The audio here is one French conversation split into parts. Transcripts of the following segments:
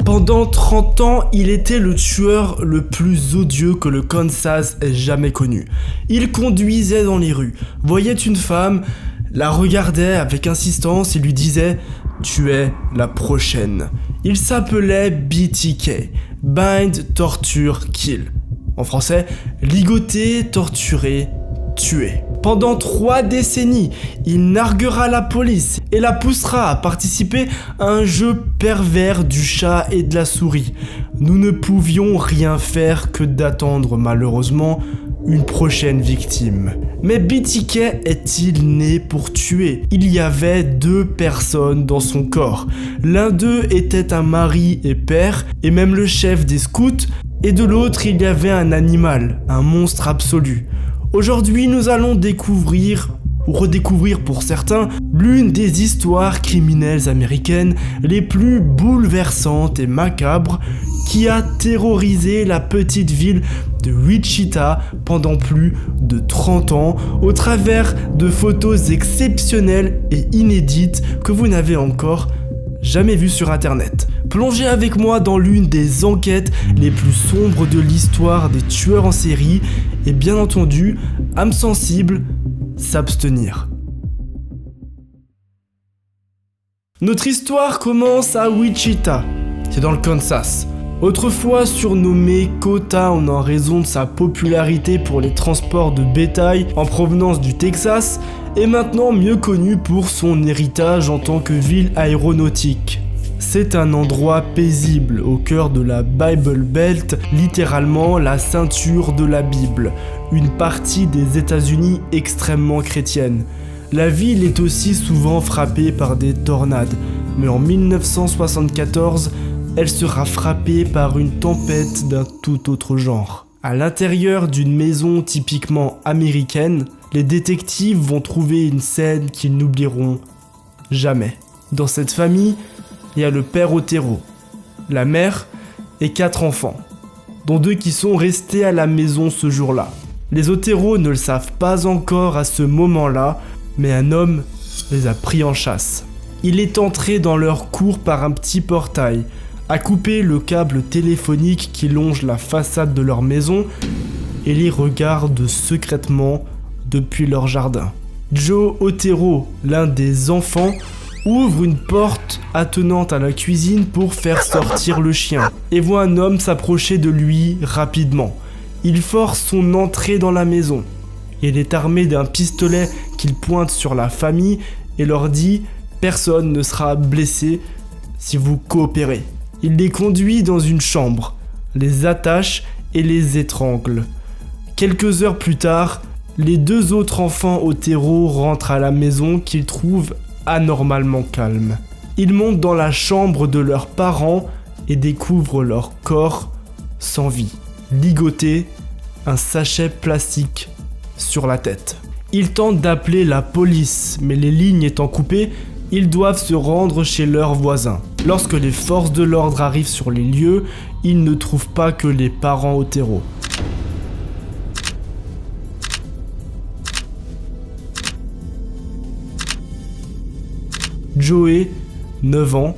Pendant 30 ans, il était le tueur le plus odieux que le Kansas ait jamais connu. Il conduisait dans les rues, voyait une femme, la regardait avec insistance et lui disait « Tu es la prochaine ». Il s'appelait BTK, Bind, Torture, Kill. En français, ligoter, torturer, tuer. Pendant 3 décennies, il narguera la police et la poussera à participer à un jeu pervers du chat et de la souris. Nous ne pouvions rien faire que d'attendre malheureusement une prochaine victime. Mais BTK est-il né pour tuer? Il y avait 2 personnes dans son corps. L'un d'eux était un mari et père, et même le chef des scouts, et de l'autre il y avait un animal, un monstre absolu. Aujourd'hui, nous allons découvrir, ou redécouvrir pour certains, l'une des histoires criminelles américaines les plus bouleversantes et macabres qui a terrorisé la petite ville de Wichita pendant plus de 30 ans au travers de photos exceptionnelles et inédites que vous n'avez encore jamais vues sur internet. Plongez avec moi dans l'une des enquêtes les plus sombres de l'histoire des tueurs en série et bien entendu, âme sensible, s'abstenir. Notre histoire commence à Wichita, c'est dans le Kansas. Autrefois surnommé Cowtown en raison de sa popularité pour les transports de bétail en provenance du Texas, est maintenant mieux connu pour son héritage en tant que ville aéronautique. C'est un endroit paisible au cœur de la Bible Belt, littéralement la ceinture de la Bible, une partie des États-Unis extrêmement chrétienne. La ville est aussi souvent frappée par des tornades, mais en 1974, elle sera frappée par une tempête d'un tout autre genre. À l'intérieur d'une maison typiquement américaine, les détectives vont trouver une scène qu'ils n'oublieront jamais. Dans cette famille, il y a le père Otero, la mère et 4 enfants, dont 2 qui sont restés à la maison ce jour-là. Les Otero ne le savent pas encore à ce moment-là, mais un homme les a pris en chasse. Il est entré dans leur cour par un petit portail, a coupé le câble téléphonique qui longe la façade de leur maison et les regarde secrètement depuis leur jardin. Joe Otero, l'un des enfants, ouvre une porte attenante à la cuisine pour faire sortir le chien et voit un homme s'approcher de lui rapidement. Il force son entrée dans la maison. Il est armé d'un pistolet qu'il pointe sur la famille et leur dit « Personne ne sera blessé si vous coopérez ». Il les conduit dans une chambre, les attache et les étrangle. Quelques heures plus tard, les 2 autres enfants Otero rentrent à la maison qu'ils trouvent anormalement calme. Ils montent dans la chambre de leurs parents et découvrent leur corps sans vie, ligoté, un sachet plastique sur la tête. Ils tentent d'appeler la police, mais les lignes étant coupées, ils doivent se rendre chez leurs voisins. Lorsque les forces de l'ordre arrivent sur les lieux, ils ne trouvent pas que les parents Otero. Joey, 9 ans,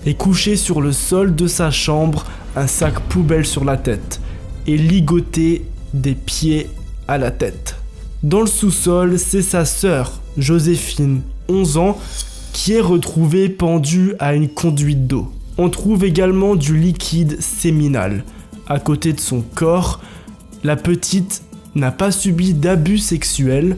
est couché sur le sol de sa chambre, un sac poubelle sur la tête, et ligoté des pieds à la tête. Dans le sous-sol, c'est sa sœur, Joséphine, 11 ans, qui est retrouvée pendue à une conduite d'eau. On trouve également du liquide séminal. À côté de son corps, la petite n'a pas subi d'abus sexuels,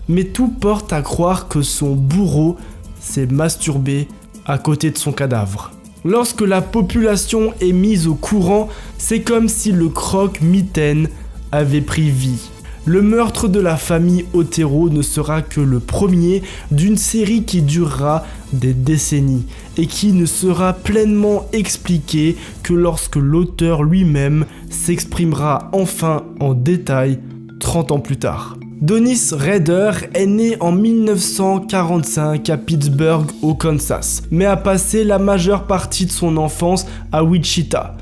mais tout porte à croire que son bourreau s'est masturbé à côté de son cadavre. Lorsque la population est mise au courant, c'est comme si le croque-mitaine avait pris vie. Le meurtre de la famille Otero ne sera que le premier d'une série qui durera des décennies et qui ne sera pleinement expliqué que lorsque l'auteur lui-même s'exprimera enfin en détail 30 ans plus tard. Dennis Rader est né en 1945 à Pittsburgh au Kansas, mais a passé la majeure partie de son enfance à Wichita.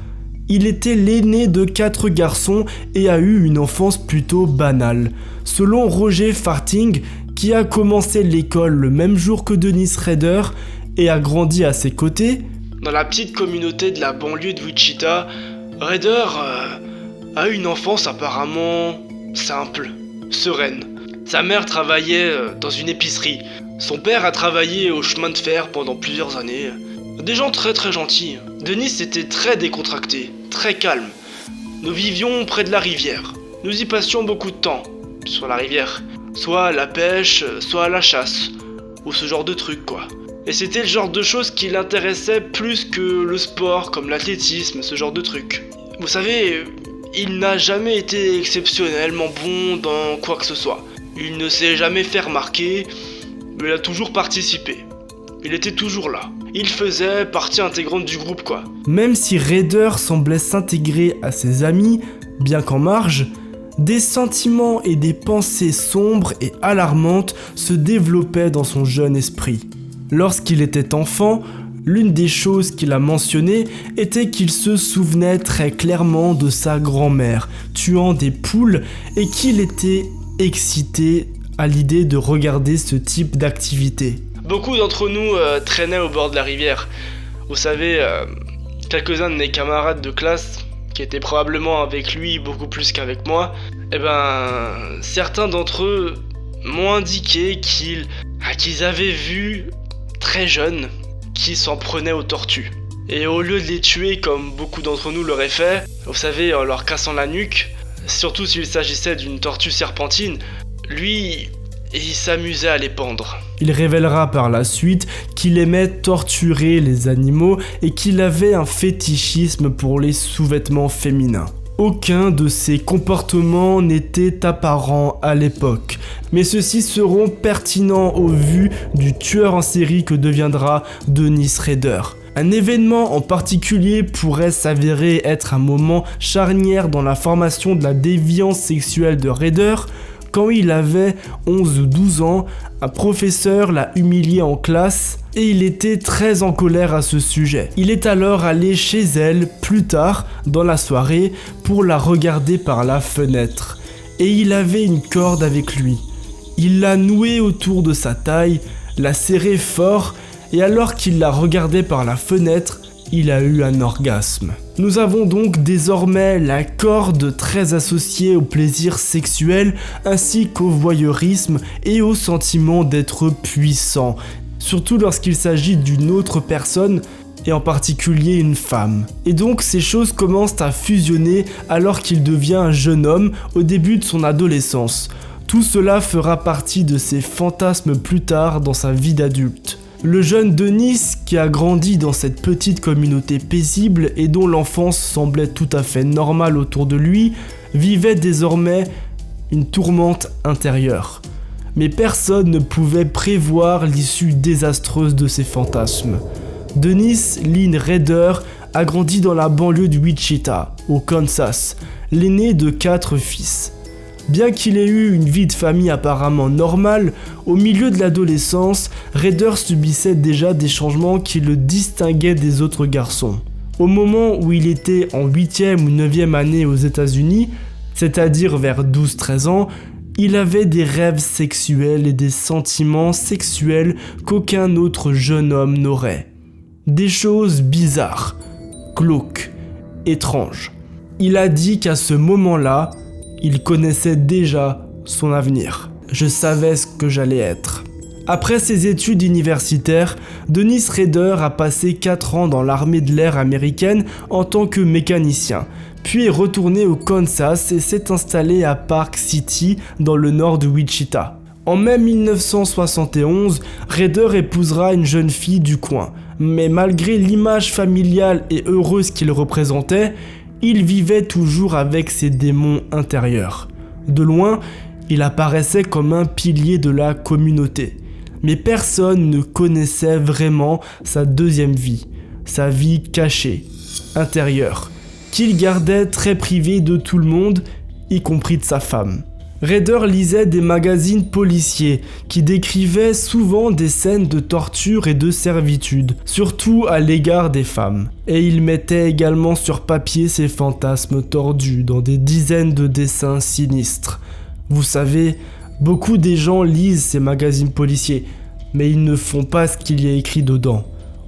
Il était l'aîné de 4 garçons et a eu une enfance plutôt banale. Selon Roger Farthing, qui a commencé l'école le même jour que Dennis Rader et a grandi à ses côtés, Dans la petite communauté de la banlieue de Wichita, Raider a eu une enfance apparemment simple, sereine. Sa mère travaillait dans une épicerie. Son père a travaillé au chemin de fer pendant plusieurs années. Des gens très très gentils. Denis était très décontracté, très calme. Nous vivions près de la rivière. Nous y passions beaucoup de temps sur la rivière. Soit à la pêche, soit à la chasse. Ou ce genre de trucs quoi. Et c'était le genre de choses qui l'intéressait plus que le sport, comme l'athlétisme, ce genre de trucs. Vous savez, il n'a jamais été exceptionnellement bon dans quoi que ce soit. Il ne s'est jamais fait remarquer, mais il a toujours participé. Il était toujours là. Il faisait partie intégrante du groupe quoi. Même si Raider semblait s'intégrer à ses amis, bien qu'en marge, des sentiments et des pensées sombres et alarmantes se développaient dans son jeune esprit. Lorsqu'il était enfant, l'une des choses qu'il a mentionnées était qu'il se souvenait très clairement de sa grand-mère tuant des poules et qu'il était excité à l'idée de regarder ce type d'activité. Beaucoup d'entre nous traînaient au bord de la rivière. Vous savez, quelques-uns de mes camarades de classe, qui étaient probablement avec lui beaucoup plus qu'avec moi, certains d'entre eux m'ont indiqué qu'ils avaient vu, très jeunes, qui s'en prenaient aux tortues. Et au lieu de les tuer comme beaucoup d'entre nous l'auraient fait, vous savez, en leur cassant la nuque, surtout s'il s'agissait d'une tortue serpentine, lui, il s'amusait à les pendre. Il révélera par la suite qu'il aimait torturer les animaux et qu'il avait un fétichisme pour les sous-vêtements féminins. Aucun de ces comportements n'était apparent à l'époque, mais ceux-ci seront pertinents au vu du tueur en série que deviendra Dennis Raider. Un événement en particulier pourrait s'avérer être un moment charnière dans la formation de la déviance sexuelle de Raider. Quand il avait 11 ou 12 ans, un professeur l'a humilié en classe et il était très en colère à ce sujet. Il est alors allé chez elle plus tard dans la soirée pour la regarder par la fenêtre. Et il avait une corde avec lui. Il l'a nouée autour de sa taille, l'a serrée fort et alors qu'il la regardait par la fenêtre, il a eu un orgasme. Nous avons donc désormais la corde très associée au plaisir sexuel ainsi qu'au voyeurisme et au sentiment d'être puissant, surtout lorsqu'il s'agit d'une autre personne et en particulier une femme. Et donc ces choses commencent à fusionner alors qu'il devient un jeune homme au début de son adolescence. Tout cela fera partie de ses fantasmes plus tard dans sa vie d'adulte. Le jeune Denis, qui a grandi dans cette petite communauté paisible et dont l'enfance semblait tout à fait normale autour de lui, vivait désormais une tourmente intérieure. Mais personne ne pouvait prévoir l'issue désastreuse de ses fantasmes. Dennis Lynn Raider a grandi dans la banlieue de Wichita, au Kansas, l'aîné de 4 fils. Bien qu'il ait eu une vie de famille apparemment normale, au milieu de l'adolescence, Raider subissait déjà des changements qui le distinguaient des autres garçons. Au moment où il était en 8e ou 9e année aux États-Unis, c'est-à-dire vers 12-13 ans, il avait des rêves sexuels et des sentiments sexuels qu'aucun autre jeune homme n'aurait. Des choses bizarres, glauques, étranges. Il a dit qu'à ce moment-là, il connaissait déjà son avenir. Je savais ce que j'allais être. Après ses études universitaires, Dennis Raider a passé 4 ans dans l'armée de l'air américaine en tant que mécanicien, puis est retourné au Kansas et s'est installé à Park City dans le nord de Wichita. En mai 1971, Raider épousera une jeune fille du coin, mais malgré l'image familiale et heureuse qu'il représentait, il vivait toujours avec ses démons intérieurs. De loin, il apparaissait comme un pilier de la communauté. Mais personne ne connaissait vraiment sa deuxième vie, sa vie cachée, intérieure, qu'il gardait très privée de tout le monde, y compris de sa femme. Raider lisait des magazines policiers qui décrivaient souvent des scènes de torture et de servitude, surtout à l'égard des femmes. Et il mettait également sur papier ses fantasmes tordus dans des dizaines de dessins sinistres. Vous savez, beaucoup des gens lisent ces magazines policiers, mais ils ne font pas ce qu'il y a écrit dedans.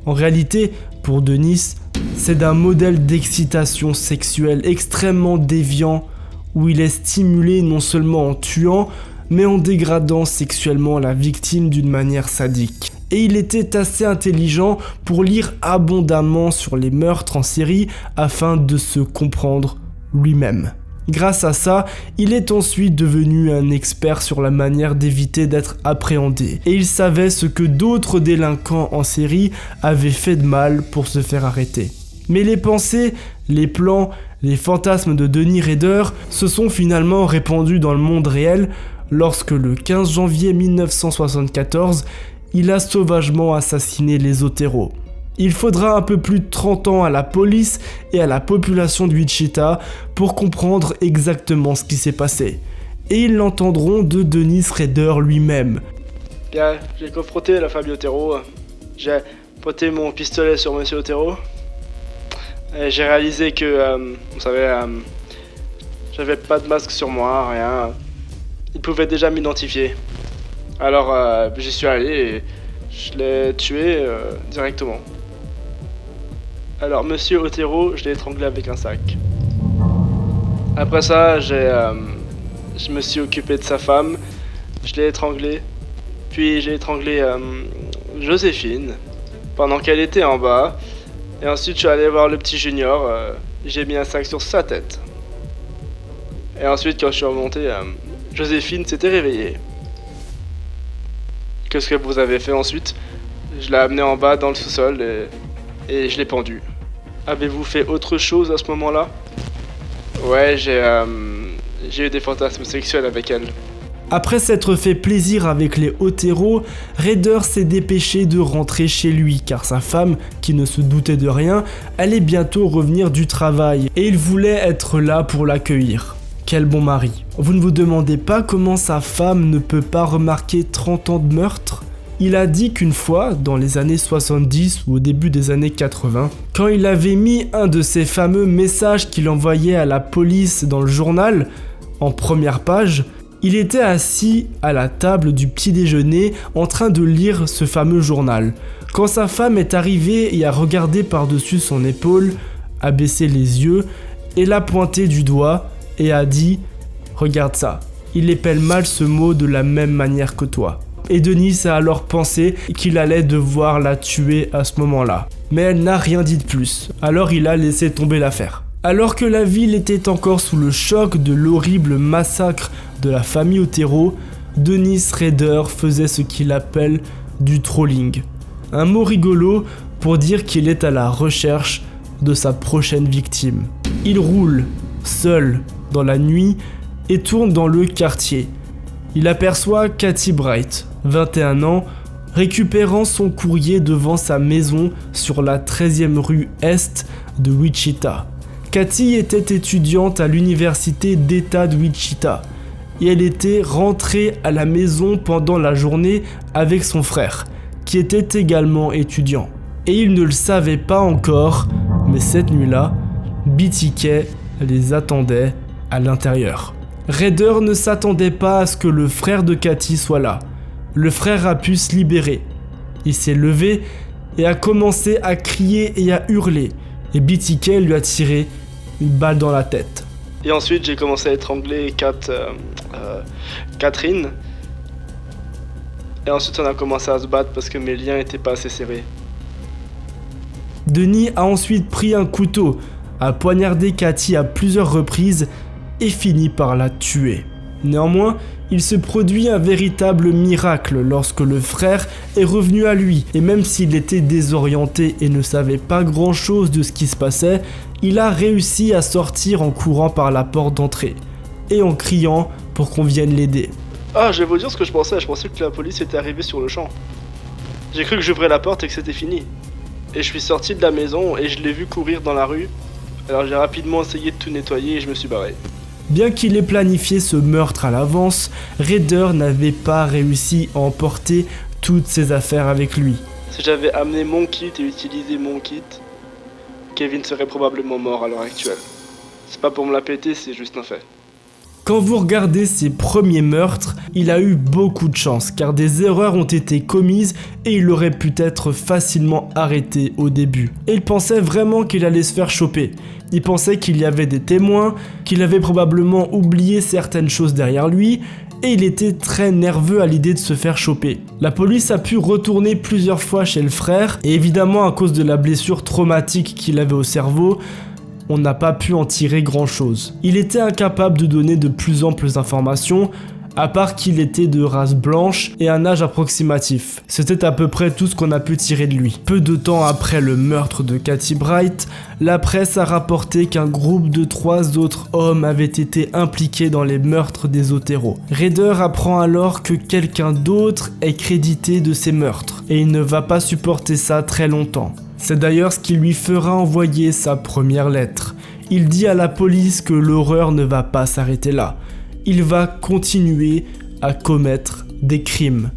En réalité, pour Denis, c'est d'un modèle d'excitation sexuelle extrêmement déviant où il est stimulé non seulement en tuant, mais en dégradant sexuellement la victime d'une manière sadique. Et il était assez intelligent pour lire abondamment sur les meurtres en série afin de se comprendre lui-même. Grâce à ça, il est ensuite devenu un expert sur la manière d'éviter d'être appréhendé. Et il savait ce que d'autres délinquants en série avaient fait de mal pour se faire arrêter. Mais les pensées, les plans, les fantasmes de Denis Rader se sont finalement répandus dans le monde réel lorsque le 15 janvier 1974, il a sauvagement assassiné les Otero. Il faudra un peu plus de 30 ans à la police et à la population de Wichita pour comprendre exactement ce qui s'est passé. Et ils l'entendront de Denis Rader lui-même. Bien, j'ai confronté la famille Otero. J'ai pointé mon pistolet sur monsieur Otero. Et j'ai réalisé que, vous savez, j'avais pas de masque sur moi, rien. Il pouvait déjà m'identifier. Alors j'y suis allé et je l'ai tué directement. Alors monsieur Otero, je l'ai étranglé avec un sac. Après ça, je me suis occupé de sa femme, je l'ai étranglé. Puis j'ai étranglé Joséphine pendant qu'elle était en bas. Et ensuite je suis allé voir le petit Junior, j'ai mis un sac sur sa tête. Et ensuite quand je suis remonté, Joséphine s'était réveillée. Qu'est-ce que vous avez fait ensuite? Je l'ai amené en bas dans le sous-sol et je l'ai pendu. Avez-vous fait autre chose à ce moment-là? Ouais, j'ai eu des fantasmes sexuels avec elle. Après s'être fait plaisir avec les Otero, Rader s'est dépêché de rentrer chez lui car sa femme, qui ne se doutait de rien, allait bientôt revenir du travail et il voulait être là pour l'accueillir. Quel bon mari. Vous ne vous demandez pas comment sa femme ne peut pas remarquer 30 ans de meurtre? Il a dit qu'une fois, dans les années 70 ou au début des années 80, quand il avait mis un de ces fameux messages qu'il envoyait à la police dans le journal, en première page, il était assis à la table du petit déjeuner en train de lire ce fameux journal. Quand sa femme est arrivée et a regardé par-dessus son épaule, a baissé les yeux et l'a pointé du doigt et a dit « Regarde ça, il épelle mal ce mot de la même manière que toi ». Et Denis a alors pensé qu'il allait devoir la tuer à ce moment-là. Mais elle n'a rien dit de plus, alors il a laissé tomber l'affaire. Alors que la ville était encore sous le choc de l'horrible massacre de la famille Otero, Denis Rader faisait ce qu'il appelle du trolling. Un mot rigolo pour dire qu'il est à la recherche de sa prochaine victime. Il roule, seul, dans la nuit et tourne dans le quartier. Il aperçoit Kathy Bright, 21 ans, récupérant son courrier devant sa maison sur la 13e rue Est de Wichita. Kathy était étudiante à l'université d'État de Wichita et elle était rentrée à la maison pendant la journée avec son frère, qui était également étudiant. Et il ne le savait pas encore, mais cette nuit-là, BTK les attendait à l'intérieur. Rader ne s'attendait pas à ce que le frère de Kathy soit là. Le frère a pu se libérer. Il s'est levé et a commencé à crier et à hurler. Et BTK lui a tiré une balle dans la tête. Et ensuite j'ai commencé à étrangler Catherine. Et ensuite on a commencé à se battre parce que mes liens étaient pas assez serrés. Denis a ensuite pris un couteau, a poignardé Kathy à plusieurs reprises et finit par la tuer. Néanmoins, il se produit un véritable miracle lorsque le frère est revenu à lui, et même s'il était désorienté et ne savait pas grand chose de ce qui se passait, il a réussi à sortir en courant par la porte d'entrée, et en criant pour qu'on vienne l'aider. Ah, je vais vous dire ce que je pensais que la police était arrivée sur le champ. J'ai cru que j'ouvrais la porte et que c'était fini. Et je suis sorti de la maison et je l'ai vu courir dans la rue, alors j'ai rapidement essayé de tout nettoyer et je me suis barré. Bien qu'il ait planifié ce meurtre à l'avance, Rader n'avait pas réussi à emporter toutes ses affaires avec lui. Si j'avais amené mon kit et utilisé mon kit, Kevin serait probablement mort à l'heure actuelle. C'est pas pour me la péter, c'est juste un fait. Quand vous regardez ses premiers meurtres, il a eu beaucoup de chance car des erreurs ont été commises et il aurait pu être facilement arrêté au début. Et il pensait vraiment qu'il allait se faire choper. Il pensait qu'il y avait des témoins, qu'il avait probablement oublié certaines choses derrière lui et il était très nerveux à l'idée de se faire choper. La police a pu retourner plusieurs fois chez le frère et évidemment à cause de la blessure traumatique qu'il avait au cerveau, on n'a pas pu en tirer grand chose. Il était incapable de donner de plus amples informations, à part qu'il était de race blanche et un âge approximatif. C'était à peu près tout ce qu'on a pu tirer de lui. Peu de temps après le meurtre de Katy Bright, la presse a rapporté qu'un groupe de 3 autres hommes avait été impliqués dans les meurtres des Otero. Rader apprend alors que quelqu'un d'autre est crédité de ces meurtres, et il ne va pas supporter ça très longtemps. C'est d'ailleurs ce qui lui fera envoyer sa première lettre. Il dit à la police que l'horreur ne va pas s'arrêter là. Il va continuer à commettre des crimes.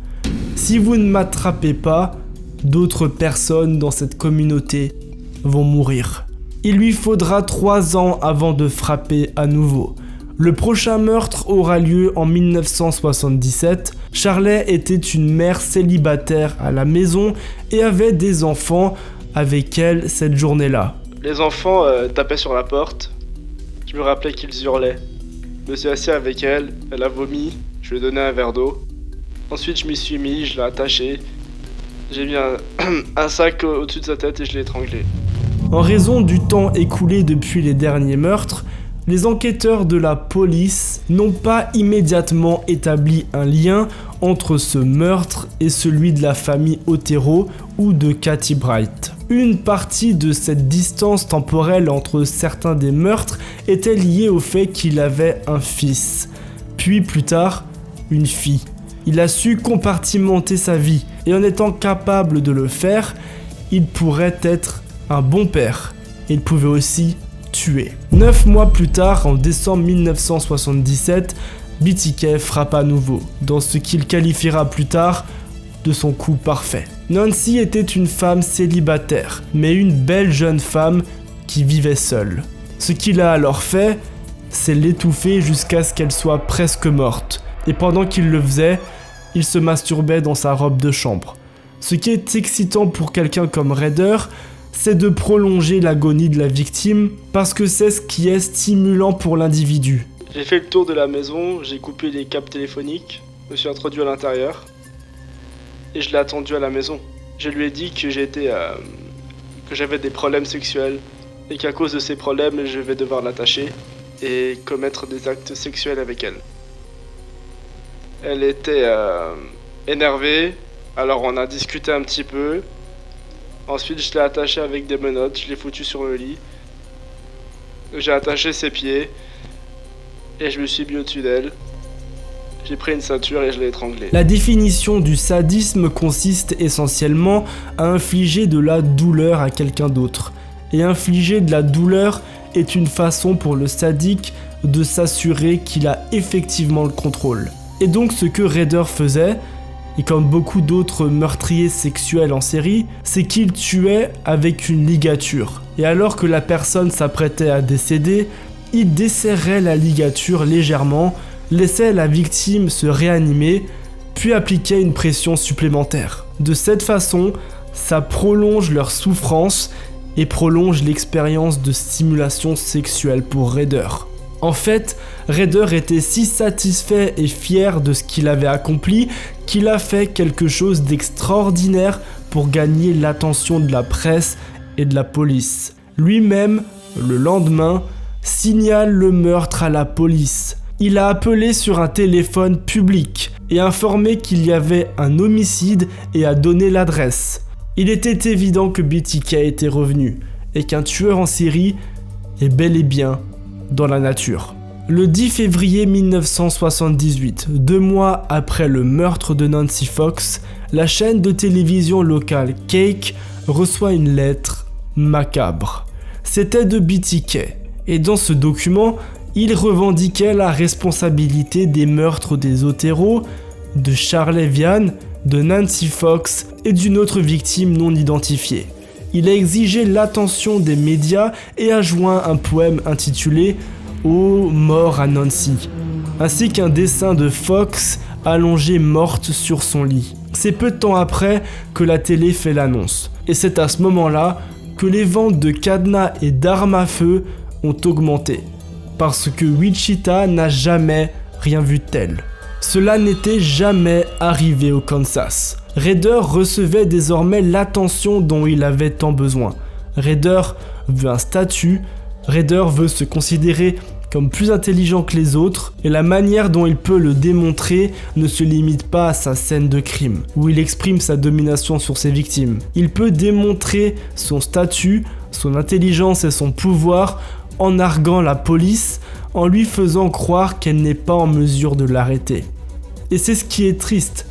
Si vous ne m'attrapez pas, d'autres personnes dans cette communauté vont mourir. Il lui faudra 3 ans avant de frapper à nouveau. Le prochain meurtre aura lieu en 1977. Charley était une mère célibataire à la maison et avait des enfants avec elle cette journée-là. Les enfants tapaient sur la porte. Je me rappelais qu'ils hurlaient. Je me suis assis avec elle, elle a vomi, je lui ai donné un verre d'eau. Ensuite je m'y suis mis, je l'ai attaché. J'ai mis un sac au-dessus de sa tête et je l'ai étranglé. En raison du temps écoulé depuis les derniers meurtres, les enquêteurs de la police n'ont pas immédiatement établi un lien entre ce meurtre et celui de la famille Otero ou de Katy Bright. Une partie de cette distance temporelle entre certains des meurtres était liée au fait qu'il avait un fils, puis plus tard, une fille. Il a su compartimenter sa vie et en étant capable de le faire, il pourrait être un bon père. Il pouvait aussi tué. 9 mois plus tard, en décembre 1977, BTK frappe à nouveau, dans ce qu'il qualifiera plus tard de son coup parfait. Nancy était une femme célibataire, mais une belle jeune femme qui vivait seule. Ce qu'il a alors fait, c'est l'étouffer jusqu'à ce qu'elle soit presque morte, et pendant qu'il le faisait, il se masturbait dans sa robe de chambre. Ce qui est excitant pour quelqu'un comme Rader, c'est de prolonger l'agonie de la victime parce que c'est ce qui est stimulant pour l'individu. J'ai fait le tour de la maison, j'ai coupé les câbles téléphoniques, je me suis introduit à l'intérieur et je l'ai attendu à la maison. Je lui ai dit que j'avais des problèmes sexuels et qu'à cause de ces problèmes, je vais devoir l'attacher et commettre des actes sexuels avec elle. Elle était énervée, alors on a discuté un petit peu. Ensuite, je l'ai attaché avec des menottes, je l'ai foutu sur le lit. J'ai attaché ses pieds et je me suis mis au-dessus d'elle. J'ai pris une ceinture et je l'ai étranglée. La définition du sadisme consiste essentiellement à infliger de la douleur à quelqu'un d'autre. Et infliger de la douleur est une façon pour le sadique de s'assurer qu'il a effectivement le contrôle. Et donc ce que Rader faisait, et comme beaucoup d'autres meurtriers sexuels en série, c'est qu'il tuait avec une ligature. Et alors que la personne s'apprêtait à décéder, il desserrait la ligature légèrement, laissait la victime se réanimer, puis appliquait une pression supplémentaire. De cette façon, ça prolonge leur souffrance et prolonge l'expérience de stimulation sexuelle pour Rader. En fait, Rader était si satisfait et fier de ce qu'il avait accompli qu'il a fait quelque chose d'extraordinaire pour gagner l'attention de la presse et de la police. Lui-même, le lendemain, signale le meurtre à la police. Il a appelé sur un téléphone public et informé qu'il y avait un homicide et a donné l'adresse. Il était évident que BTK était revenu et qu'un tueur en série est bel et bien dans la nature. Le 10 février 1978, 2 mois après le meurtre de Nancy Fox, la chaîne de télévision locale Cake reçoit une lettre macabre. C'était de BTK, et dans ce document, il revendiquait la responsabilité des meurtres des Otero, de Charley Vian, de Nancy Fox et d'une autre victime non identifiée. Il a exigé l'attention des médias et a joint un poème intitulé « Oh, mort à Nancy ». ainsi qu'un dessin de Fox allongée morte sur son lit. C'est peu de temps après que la télé fait l'annonce. Et c'est à ce moment-là que les ventes de cadenas et d'armes à feu ont augmenté. Parce que Wichita n'a jamais rien vu de tel. Cela n'était jamais arrivé au Kansas. Raider recevait désormais l'attention dont il avait tant besoin. Raider veut un statut, Raider veut se considérer comme plus intelligent que les autres, et la manière dont il peut le démontrer ne se limite pas à sa scène de crime, où il exprime sa domination sur ses victimes. Il peut démontrer son statut, son intelligence et son pouvoir en narguant la police, en lui faisant croire qu'elle n'est pas en mesure de l'arrêter. Et c'est ce qui est triste.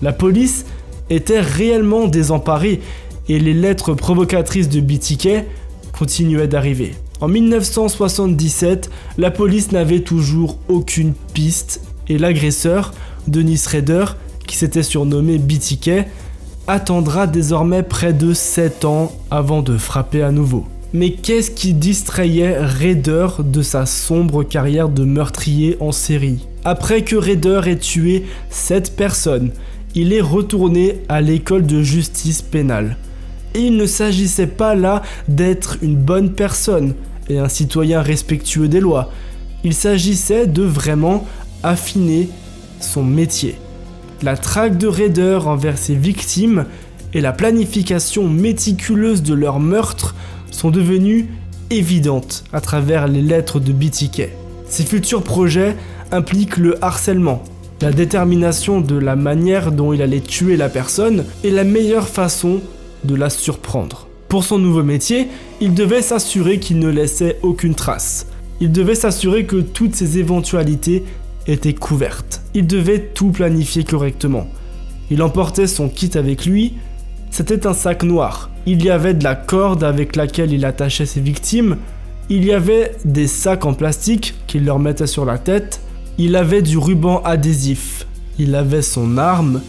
La police était réellement désemparée, et les lettres provocatrices de BTK continuaient d'arriver. En 1977, la police n'avait toujours aucune piste et l'agresseur, Dennis Rader, qui s'était surnommé BTK, attendra désormais près de 7 ans avant de frapper à nouveau. Mais qu'est-ce qui distrayait Rader de sa sombre carrière de meurtrier en série? Après que Rader ait tué 7 personnes, il est retourné à l'école de justice pénale. Et il ne s'agissait pas là d'être une bonne personne et un citoyen respectueux des lois. Il s'agissait de vraiment affiner son métier. La traque de Rader envers ses victimes et la planification méticuleuse de leur meurtre sont devenues évidentes à travers les lettres de BTK. Ses futurs projets impliquent le harcèlement, la détermination de la manière dont il allait tuer la personne et la meilleure façon de la surprendre. Pour son nouveau métier, il devait s'assurer qu'il ne laissait aucune trace. Il devait s'assurer que toutes ses éventualités étaient couvertes. Il devait tout planifier correctement. Il emportait son kit avec lui. C'était un sac noir. Il y avait de la corde avec laquelle il attachait ses victimes. Il y avait des sacs en plastique qu'il leur mettait sur la tête. Il avait du ruban adhésif. Il avait son arme.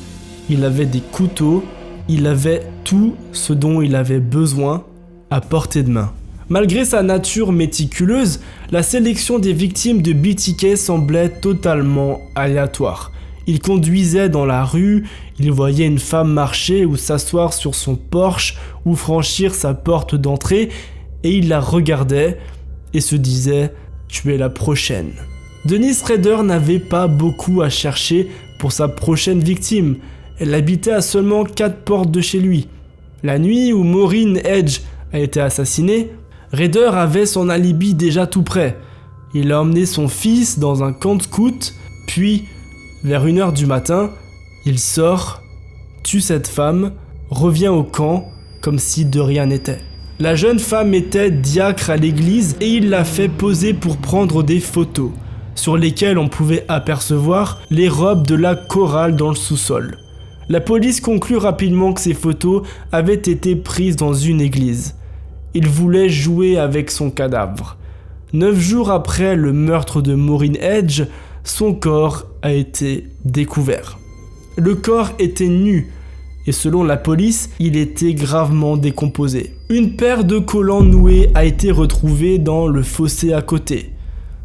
Il avait des couteaux. Il avait tout ce dont il avait besoin à portée de main. Malgré sa nature méticuleuse, la sélection des victimes de BTK semblait totalement aléatoire. Il conduisait dans la rue, il voyait une femme marcher ou s'asseoir sur son porche ou franchir sa porte d'entrée et il la regardait et se disait « Tu es la prochaine ». Dennis Rader n'avait pas beaucoup à chercher pour sa prochaine victime. Elle habitait à seulement 4 portes de chez lui. La nuit où Maureen Edge a été assassinée, Rader avait son alibi déjà tout prêt. Il a emmené son fils dans un camp de scouts, puis, vers 1h du matin, il sort, tue cette femme, revient au camp comme si de rien n'était. La jeune femme était diacre à l'église et il l'a fait poser pour prendre des photos, sur lesquelles on pouvait apercevoir les robes de la chorale dans le sous-sol. La police conclut rapidement que ces photos avaient été prises dans une église. Il voulait jouer avec son cadavre. 9 jours après le meurtre de Maureen Edge, son corps a été découvert. Le corps était nu et selon la police, il était gravement décomposé. Une paire de collants noués a été retrouvée dans le fossé à côté.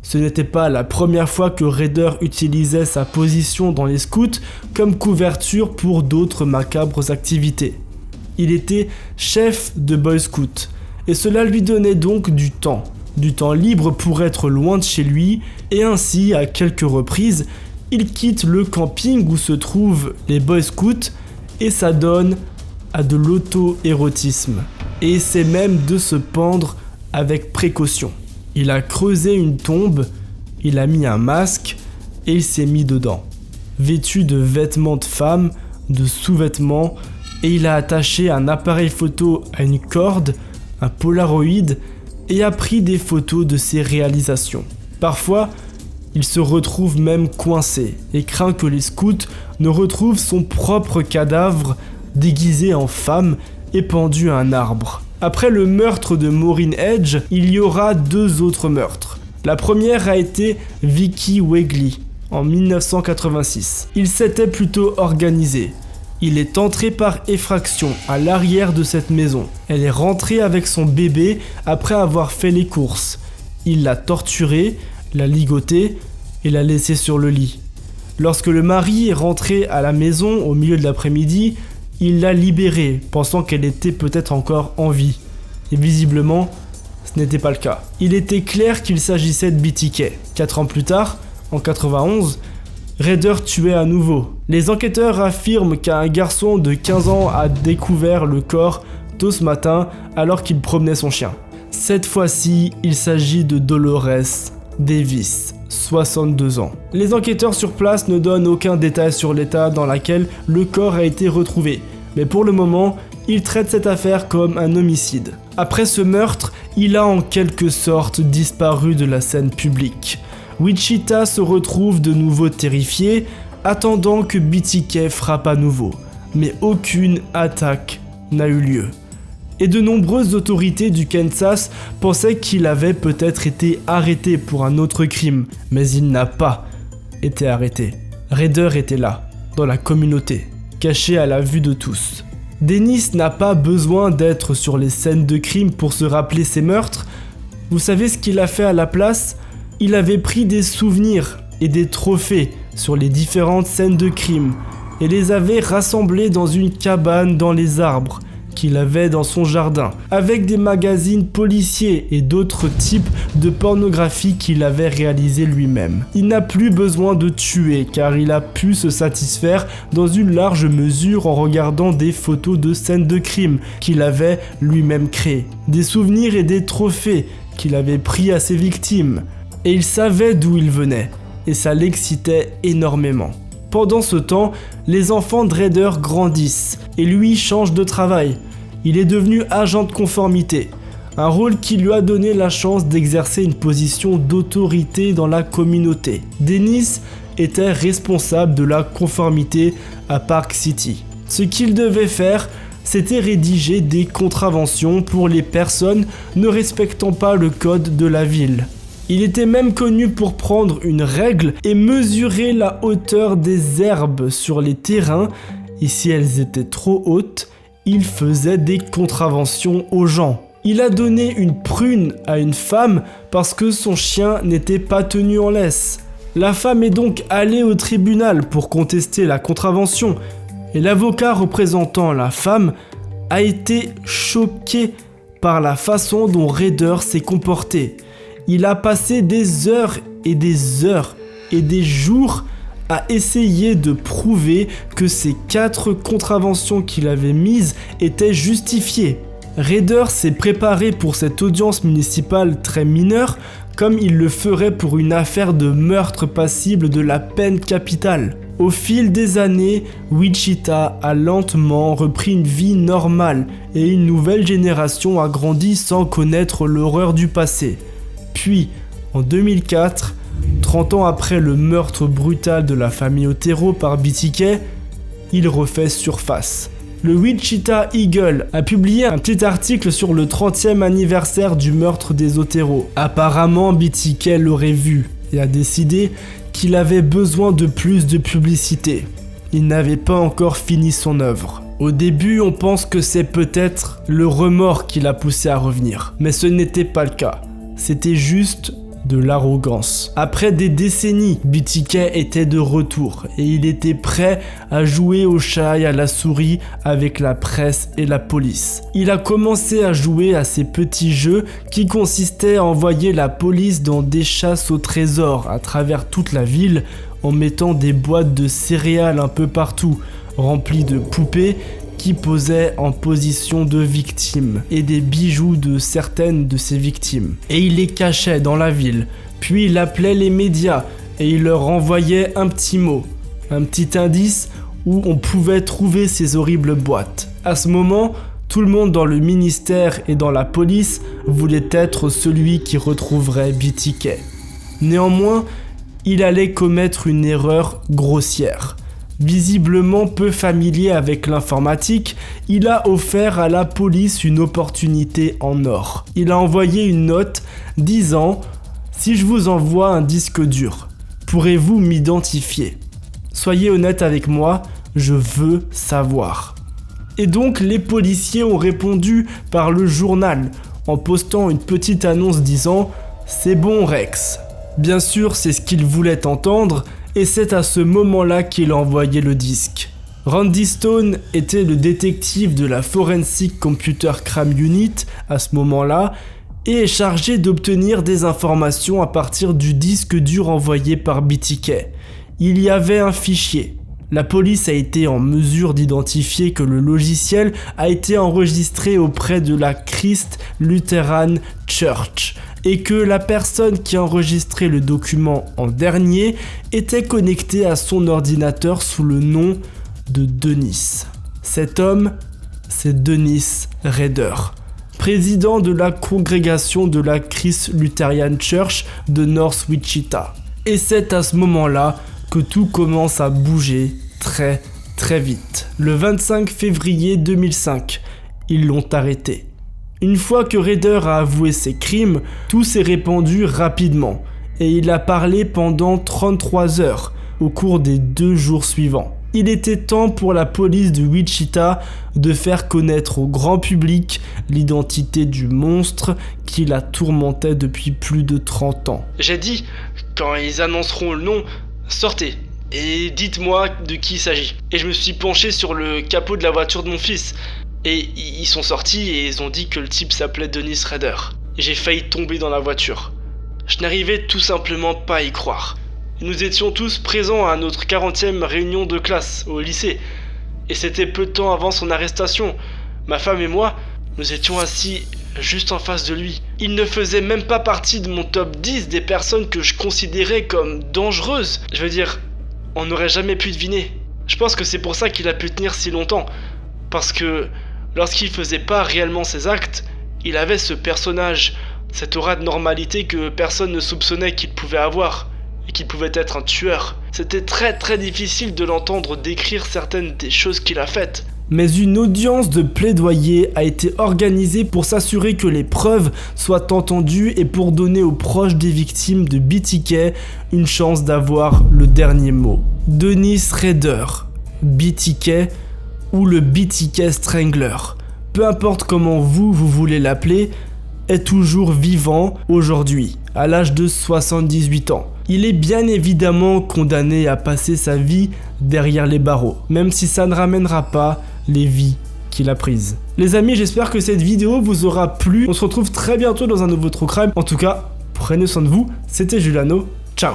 Ce n'était pas la première fois que Rader utilisait sa position dans les scouts comme couverture pour d'autres macabres activités. Il était chef de Boy Scout, et cela lui donnait donc du temps libre pour être loin de chez lui, et ainsi, à quelques reprises, il quitte le camping où se trouvent les Boy Scouts, et ça donne à de l'auto-érotisme, et essaie même de se pendre avec précaution. Il a creusé une tombe, il a mis un masque et il s'est mis dedans. Vêtu de vêtements de femme, de sous-vêtements, et il a attaché un appareil photo à une corde, un Polaroid, et a pris des photos de ses réalisations. Parfois, il se retrouve même coincé et craint que les scouts ne retrouvent son propre cadavre déguisé en femme et pendu à un arbre. Après le meurtre de Maureen Edge, il y aura 2 autres meurtres. La première a été Vicky Wegley, en 1986. Il s'était plutôt organisé. Il est entré par effraction à l'arrière de cette maison. Elle est rentrée avec son bébé après avoir fait les courses. Il l'a torturée, l'a ligotée, et l'a laissée sur le lit. Lorsque le mari est rentré à la maison au milieu de l'après-midi, il l'a libérée, pensant qu'elle était peut-être encore en vie. Et visiblement, ce n'était pas le cas. Il était clair qu'il s'agissait de BTK. 4 ans plus tard, en 91, Rader tuait à nouveau. Les enquêteurs affirment qu'un garçon de 15 ans a découvert le corps tôt ce matin alors qu'il promenait son chien. Cette fois-ci, il s'agit de Dolores Davis, 62 ans. Les enquêteurs sur place ne donnent aucun détail sur l'état dans lequel le corps a été retrouvé, mais pour le moment, ils traitent cette affaire comme un homicide. Après ce meurtre, il a en quelque sorte disparu de la scène publique. Wichita se retrouve de nouveau terrifié, attendant que BTK frappe à nouveau, mais aucune attaque n'a eu lieu. Et de nombreuses autorités du Kansas pensaient qu'il avait peut-être été arrêté pour un autre crime, mais il n'a pas été arrêté. Rader était là, dans la communauté, caché à la vue de tous. Dennis n'a pas besoin d'être sur les scènes de crime pour se rappeler ses meurtres. Vous savez ce qu'il a fait à la place ? Il avait pris des souvenirs et des trophées sur les différentes scènes de crime et les avait rassemblés dans une cabane dans les arbres qu'il avait dans son jardin, avec des magazines policiers et d'autres types de pornographie qu'il avait réalisé lui-même. Il n'a plus besoin de tuer car il a pu se satisfaire dans une large mesure en regardant des photos de scènes de crime qu'il avait lui-même créées, des souvenirs et des trophées qu'il avait pris à ses victimes. Et il savait d'où il venait, et ça l'excitait énormément. Pendant ce temps, les enfants de Rader grandissent, et lui change de travail. Il est devenu agent de conformité, un rôle qui lui a donné la chance d'exercer une position d'autorité dans la communauté. Dennis était responsable de la conformité à Park City. Ce qu'il devait faire, c'était rédiger des contraventions pour les personnes ne respectant pas le code de la ville. Il était même connu pour prendre une règle et mesurer la hauteur des herbes sur les terrains, et si elles étaient trop hautes, il faisait des contraventions aux gens. Il a donné une prune à une femme parce que son chien n'était pas tenu en laisse. La femme est donc allée au tribunal pour contester la contravention, et l'avocat représentant la femme a été choqué par la façon dont Rader s'est comporté. Il a passé des heures et des heures et des jours à essayer de prouver que ces 4 contraventions qu'il avait mises étaient justifiées. Rader s'est préparé pour cette audience municipale très mineure comme il le ferait pour une affaire de meurtre passible de la peine capitale. Au fil des années, Wichita a lentement repris une vie normale et une nouvelle génération a grandi sans connaître l'horreur du passé. Puis, en 2004, 30 ans après le meurtre brutal de la famille Otero par BTK, il refait surface. Le Wichita Eagle a publié un petit article sur le 30e anniversaire du meurtre des Otero. Apparemment, BTK l'aurait vu et a décidé qu'il avait besoin de plus de publicité. Il n'avait pas encore fini son œuvre. Au début, on pense que c'est peut-être le remords qui l'a poussé à revenir, mais ce n'était pas le cas. C'était juste de l'arrogance. Après des décennies, BTK était de retour et il était prêt à jouer au chat et à la souris avec la presse et la police. Il a commencé à jouer à ces petits jeux qui consistaient à envoyer la police dans des chasses au trésor à travers toute la ville en mettant des boîtes de céréales un peu partout, remplies de poupées qui posaient en position de victime et des bijoux de certaines de ces victimes. Et il les cachait dans la ville, puis il appelait les médias et il leur envoyait un petit mot, un petit indice où on pouvait trouver ces horribles boîtes. À ce moment, tout le monde dans le ministère et dans la police voulait être celui qui retrouverait BTK. Néanmoins, il allait commettre une erreur grossière. Visiblement peu familier avec l'informatique, il a offert à la police une opportunité en or. Il a envoyé une note disant « Si je vous envoie un disque dur, pourrez-vous m'identifier ? Soyez honnête avec moi, je veux savoir. » Et donc les policiers ont répondu par le journal en postant une petite annonce disant « C'est bon Rex, Bien sûr, c'est ce qu'il voulait entendre, et c'est à ce moment-là qu'il a envoyé le disque. Randy Stone était le détective de la Forensic Computer Crime Unit à ce moment-là, et est chargé d'obtenir des informations à partir du disque dur envoyé par BTK. Il y avait un fichier. La police a été en mesure d'identifier que le logiciel a été enregistré auprès de la Christ Lutheran Church et que la personne qui a enregistré le document en dernier était connectée à son ordinateur sous le nom de Dennis. Cet homme, c'est Dennis Rader, président de la congrégation de la Christ Lutheran Church de North Wichita. Et c'est à ce moment-là que tout commence à bouger très vite. Le 25 février 2005, ils l'ont arrêté. Une fois que Rader a avoué ses crimes, tout s'est répandu rapidement et il a parlé pendant 33 heures au cours des 2 jours suivants. Il était temps pour la police de Wichita de faire connaître au grand public l'identité du monstre qui la tourmentait depuis plus de 30 ans. J'ai dit, quand ils annonceront le nom, sortez et dites-moi de qui il s'agit. Et je me suis penché sur le capot de la voiture de mon fils. Et ils sont sortis et ils ont dit que le type s'appelait Dennis Rader. Et j'ai failli tomber dans la voiture. Je n'arrivais tout simplement pas à y croire. Nous étions tous présents à notre 40e réunion de classe au lycée. Et c'était peu de temps avant son arrestation. Ma femme et moi, nous étions assis juste en face de lui. Il ne faisait même pas partie de mon top 10 des personnes que je considérais comme dangereuses. Je veux dire, on n'aurait jamais pu deviner. Je pense que c'est pour ça qu'il a pu tenir si longtemps. Parce que lorsqu'il faisait pas réellement ses actes, il avait ce personnage, cette aura de normalité que personne ne soupçonnait qu'il pouvait avoir. Et qu'il pouvait être un tueur. C'était très difficile de l'entendre décrire certaines des choses qu'il a faites. Mais une audience de plaidoyer a été organisée pour s'assurer que les preuves soient entendues et pour donner aux proches des victimes de BTK une chance d'avoir le dernier mot. Dennis Rader, BTK ou le BTK Strangler, peu importe comment vous voulez l'appeler, est toujours vivant aujourd'hui, à l'âge de 78 ans. Il est bien évidemment condamné à passer sa vie derrière les barreaux, même si ça ne ramènera pas les vies qu'il a prises. Les amis, j'espère que cette vidéo vous aura plu. On se retrouve très bientôt dans un nouveau True Crime. En tout cas, prenez soin de vous. C'était Juliano. Ciao.